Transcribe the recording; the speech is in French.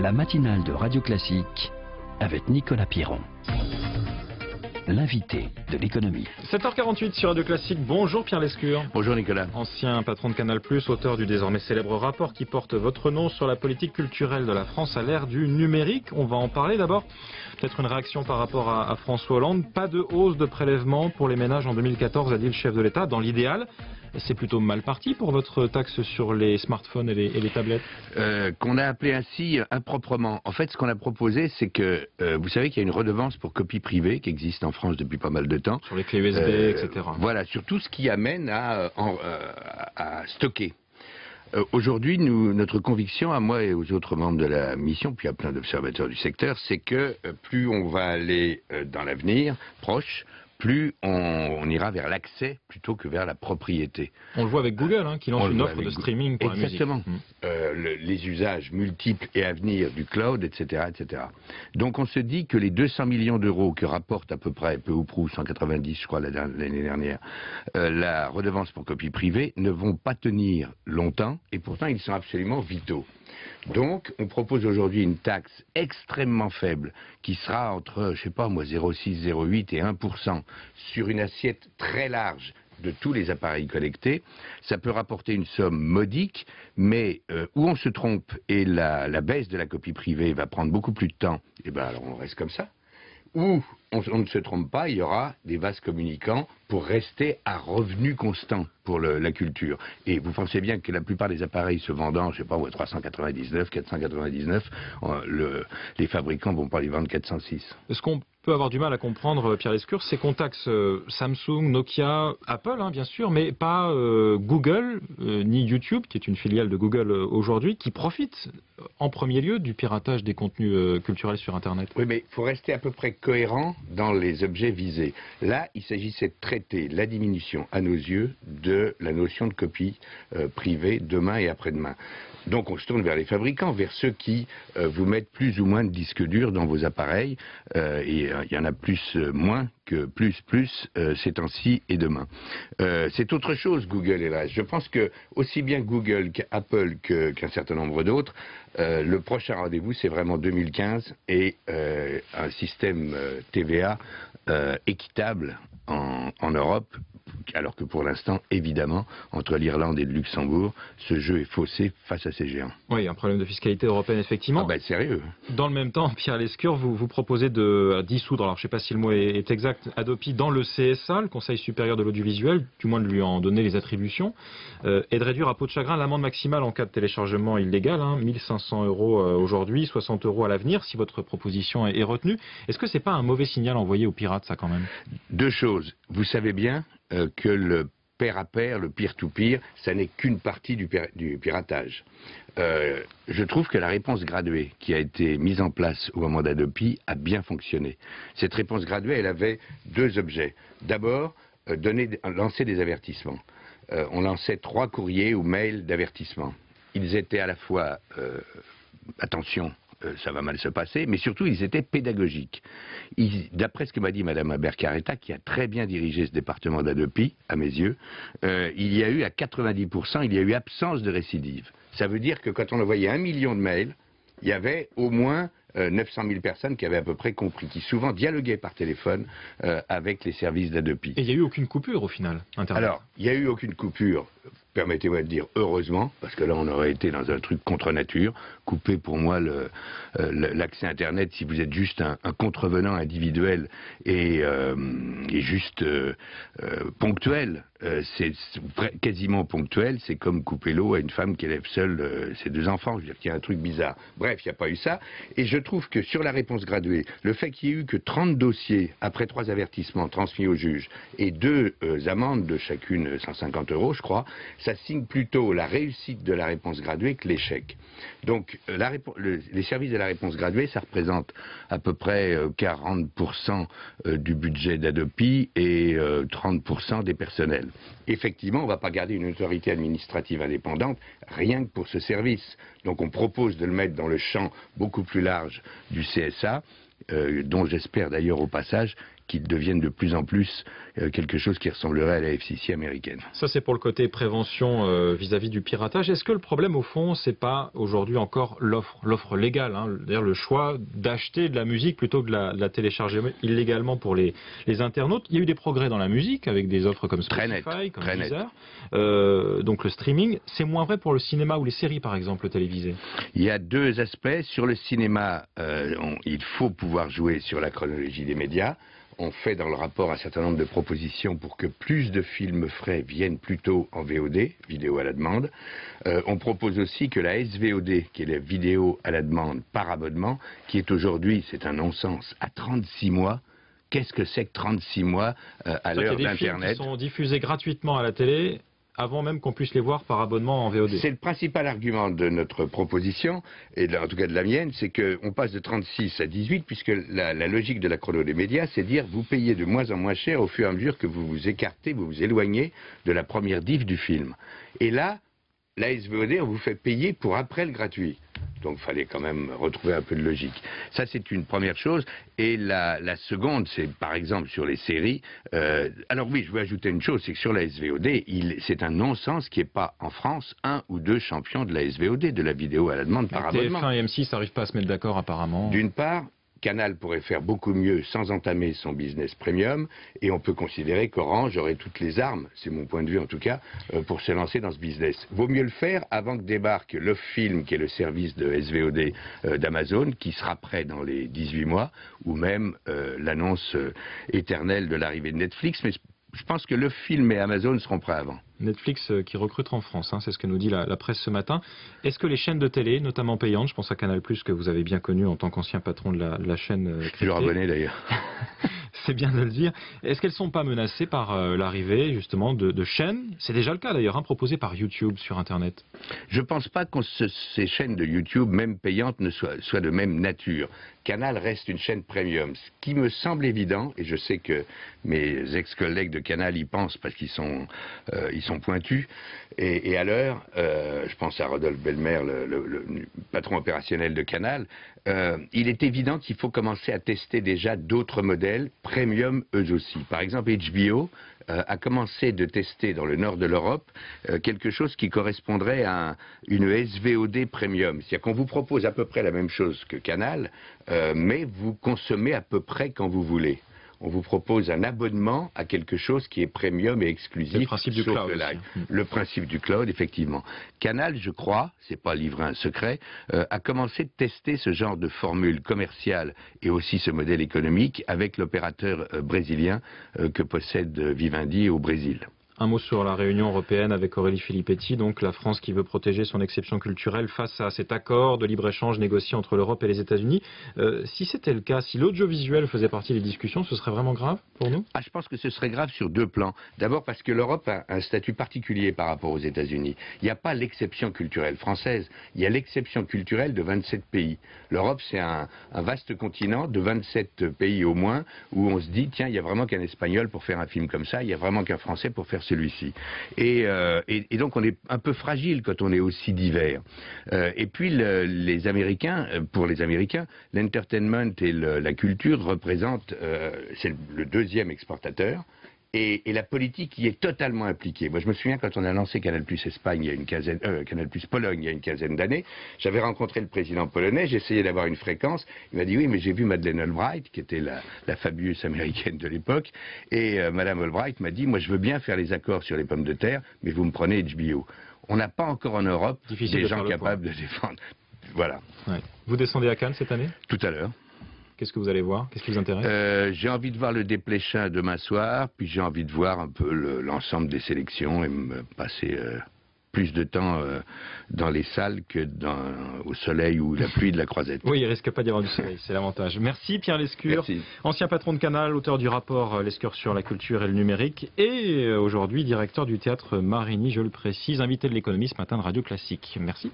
La matinale de Radio Classique avec Nicolas Piron, l'invité de l'économie. 7h48 sur Radio Classique. Bonjour Pierre Lescure. Bonjour Nicolas. Ancien patron de Canal+, auteur du désormais célèbre rapport qui porte votre nom sur la politique culturelle de la France à l'ère du numérique. On va en parler d'abord. Peut-être une réaction par rapport à François Hollande. Pas de hausse de prélèvement pour les ménages en 2014, a dit le chef de l'État. Dans l'idéal, c'est plutôt mal parti pour votre taxe sur les smartphones et les tablettes. Qu'on a appelé ainsi improprement. En fait, ce qu'on a proposé, c'est que, vous savez qu'il y a une redevance pour copie privée qui existe en France depuis pas mal de temps. Sur les clés USB, etc. Voilà, sur tout ce qui amène à stocker. Aujourd'hui, notre conviction, à moi et aux autres membres de la mission, puis à plein d'observateurs du secteur, c'est que plus on va aller dans l'avenir proche, plus on ira vers l'accès plutôt que vers la propriété. On le voit avec Google, qui lance une offre de streaming pour Exactement. la musique. Les usages multiples et à venir du cloud, etc., etc. Donc on se dit que les 200 millions d'euros que rapporte à peu près, peu ou prou, 190 je crois l'année dernière, la redevance pour copie privée, ne vont pas tenir longtemps, et pourtant ils sont absolument vitaux. Donc, on propose aujourd'hui une taxe extrêmement faible qui sera entre, je sais pas moi, 0,6, 0,8 et 1% sur une assiette très large de tous les appareils connectés. Ça peut rapporter une somme modique, mais où on se trompe et la baisse de la copie privée va prendre beaucoup plus de temps, et ben alors on reste comme ça. Où on ne se trompe pas, il y aura des vases communicants pour rester à revenu constant pour la culture. Et vous pensez bien que la plupart des appareils se vendant, je sais pas, 399, 499, les fabricants vont pas les vendre 406. Ce qu'on peut avoir du mal à comprendre, Pierre Lescure, c'est qu'on taxe Samsung, Nokia, Apple, bien sûr, mais pas Google, ni YouTube, qui est une filiale de Google aujourd'hui, qui profite en premier lieu du piratage des contenus culturels sur Internet. Oui, mais il faut rester à peu près cohérent dans les objets visés. Là, il s'agissait de traiter la diminution, à nos yeux, de la notion de copie privée demain et après-demain. Donc on se tourne vers les fabricants, vers ceux qui vous mettent plus ou moins de disques durs dans vos appareils, et il y en a moins que plus ces temps-ci et demain. C'est autre chose Google et là. Je pense que aussi bien Google qu'Apple qu'un certain nombre d'autres, le prochain rendez-vous c'est vraiment 2015 et un système TVA équitable en Europe, alors que pour l'instant, évidemment, entre l'Irlande et le Luxembourg, ce jeu est faussé face à ces géants. Oui, un problème de fiscalité européenne, effectivement. Ah ben, sérieux. Dans le même temps, Pierre Lescure, vous proposez de dissoudre, alors je ne sais pas si le mot est exact, Adopi dans le CSA, le Conseil supérieur de l'audiovisuel, du moins de lui en donner les attributions, et de réduire à peau de chagrin l'amende maximale en cas de téléchargement illégal, 1500 € aujourd'hui, 60 € à l'avenir, si votre proposition est retenue. Est-ce que c'est pas un mauvais signal envoyé aux pirates, ça, quand même? Deux choses. Vous savez bien que le pair à pair, le peer-to-peer, ça n'est qu'une partie du piratage. Je trouve que la réponse graduée qui a été mise en place au moment d'Adopi a bien fonctionné. Cette réponse graduée, elle avait deux objets. D'abord, lancer des avertissements. On lançait 3 courriers ou mails d'avertissement. Ils étaient à la fois, attention, ça va mal se passer, mais surtout ils étaient pédagogiques. D'après ce que m'a dit Mme Bercaretta, qui a très bien dirigé ce département d'Adopi, à mes yeux, il y a eu à 90%, il y a eu absence de récidive. Ça veut dire que quand on envoyait 1 million de mails, il y avait au moins 900 000 personnes qui avaient à peu près compris, qui souvent dialoguaient par téléphone avec les services d'Adopi. Et il n'y a eu aucune coupure au final, Internet. Alors, il n'y a eu aucune coupure, permettez-moi de dire heureusement, parce que là on aurait été dans un truc contre nature. Couper pour moi l'accès Internet si vous êtes juste un contrevenant individuel et juste ponctuel. C'est quasiment ponctuel, c'est comme couper l'eau à une femme qui élève seule ses 2 enfants. Je veux dire qu'il y a un truc bizarre. Bref, il n'y a pas eu ça. Et je trouve que sur la réponse graduée, le fait qu'il y ait eu que 30 dossiers après 3 avertissements transmis au juge et 2 amendes de chacune 150 €, je crois, ça signe plutôt la réussite de la réponse graduée que l'échec. Donc les services de la réponse graduée, ça représente à peu près 40% du budget d'Adopi et 30% des personnels. Effectivement, on ne va pas garder une autorité administrative indépendante rien que pour ce service. Donc on propose de le mettre dans le champ beaucoup plus large du CSA, dont j'espère d'ailleurs au passage qu'ils deviennent de plus en plus quelque chose qui ressemblerait à la FCC américaine. Ça, c'est pour le côté prévention vis-à-vis du piratage. Est-ce que le problème, au fond, c'est pas aujourd'hui encore l'offre légale, hein, c'est-à-dire le choix d'acheter de la musique plutôt que de la télécharger illégalement pour les internautes? Il y a eu des progrès dans la musique avec des offres comme Spotify, comme Deezer. Donc le streaming, c'est moins vrai pour le cinéma ou les séries, par exemple, télévisées. Il y a deux aspects. Sur le cinéma, il faut pouvoir jouer sur la chronologie des médias. On fait dans le rapport un certain nombre de propositions pour que plus de films frais viennent plutôt en VOD, vidéo à la demande. On propose aussi que la SVOD, qui est la vidéo à la demande par abonnement, qui est aujourd'hui, c'est un non-sens, à 36 mois. Qu'est-ce que c'est que 36 mois à l'heure d'Internet? Il y a des films qui sont diffusés gratuitement à la télé avant même qu'on puisse les voir par abonnement en VOD. C'est le principal argument de notre proposition, et en tout cas de la mienne, c'est qu'on passe de 36 à 18, puisque la logique de la chrono des médias, c'est dire vous payez de moins en moins cher au fur et à mesure que vous vous écartez, vous vous éloignez de la première diff du film. Et là, la SVOD, on vous fait payer pour après le gratuit. Donc il fallait quand même retrouver un peu de logique. Ça, c'est une première chose. Et la seconde, c'est par exemple sur les séries. Alors oui, je veux ajouter une chose, c'est que sur la SVOD, c'est un non-sens qu'il n'y ait pas en France un ou deux champions de la SVOD, de la vidéo à la demande par abonnement. TF1 et M6 n'arrivent pas à se mettre d'accord apparemment. D'une part, Canal pourrait faire beaucoup mieux sans entamer son business premium, et on peut considérer qu'Orange aurait toutes les armes, c'est mon point de vue en tout cas, pour se lancer dans ce business. Vaut mieux le faire avant que débarque le film, qui est le service de SVOD d'Amazon, qui sera prêt dans les 18 mois, ou même l'annonce éternelle de l'arrivée de Netflix, mais je pense que le film et Amazon seront prêts avant. Netflix qui recrute en France, hein, c'est ce que nous dit la presse ce matin. Est-ce que les chaînes de télé, notamment payantes, je pense à Canal+, que vous avez bien connu en tant qu'ancien patron de la chaîne Je le reconnais d'ailleurs. C'est bien de le dire. Est-ce qu'elles ne sont pas menacées par l'arrivée justement de chaînes? C'est déjà le cas d'ailleurs, hein, proposées par YouTube sur Internet. Je ne pense pas que ces chaînes de YouTube, même payantes, ne soient de même nature. Canal reste une chaîne premium. Ce qui me semble évident, et je sais que mes ex-collègues de Canal y pensent parce qu'ils sont pointus, et à l'heure, je pense à Rodolphe Belmer, le patron opérationnel de Canal, il est évident qu'il faut commencer à tester déjà d'autres modèles, premium eux aussi. Par exemple, HBO a commencé de tester dans le nord de l'Europe quelque chose qui correspondrait à une SVOD premium. C'est-à-dire qu'on vous propose à peu près la même chose que Canal, mais vous consommez à peu près quand vous voulez. On vous propose un abonnement à quelque chose qui est premium et exclusif. Le principe du cloud. Le principe du cloud, effectivement. Canal, je crois, c'est pas livré un secret, a commencé de tester ce genre de formule commerciale et aussi ce modèle économique avec l'opérateur brésilien que possède Vivendi au Brésil. Un mot sur la réunion européenne avec Aurélie Filippetti, donc la France qui veut protéger son exception culturelle face à cet accord de libre-échange négocié entre l'Europe et les États-Unis. Si c'était le cas, si l'audiovisuel faisait partie des discussions, ce serait vraiment grave pour nous? Je pense que ce serait grave sur deux plans. D'abord parce que l'Europe a un statut particulier par rapport aux États-Unis. Il n'y a pas l'exception culturelle française, il y a l'exception culturelle de 27 pays. L'Europe, c'est un vaste continent de 27 pays au moins, où on se dit, tiens, il n'y a vraiment qu'un Espagnol pour faire un film comme ça, il n'y a vraiment qu'un Français pour faire celui-ci. Et donc on est un peu fragile quand on est aussi divers. Et puis les Américains, pour les Américains, l'entertainment et la culture représentent, c'est le deuxième exportateur. Et la politique y est totalement impliquée. Moi, je me souviens quand on a lancé Canal+ Espagne, il y a une quinzaine, Canal+ Pologne, il y a une quinzaine d'années, j'avais rencontré le président polonais, j'essayais d'avoir une fréquence. Il m'a dit oui, mais j'ai vu Madeleine Albright, qui était la fabuleuse américaine de l'époque, et Madame Albright m'a dit, moi, je veux bien faire les accords sur les pommes de terre, mais vous me prenez HBO. On n'a pas encore en Europe des gens capables de défendre. Voilà. Ouais. Vous descendez à Cannes cette année? Tout à l'heure. Qu'est-ce que vous allez voir? Qu'est-ce qui vous intéresse? J'ai envie de voir le Desplechin demain soir, puis j'ai envie de voir un peu l'ensemble des sélections et me passer plus de temps dans les salles que au soleil ou la pluie de la Croisette. Oui, il risque pas d'y avoir du soleil, c'est l'avantage. Merci Pierre Lescure, ancien patron de Canal, auteur du rapport Lescure sur la culture et le numérique, et aujourd'hui directeur du théâtre Marigny, je le précise, invité de l'économie ce matin de Radio Classique. Merci.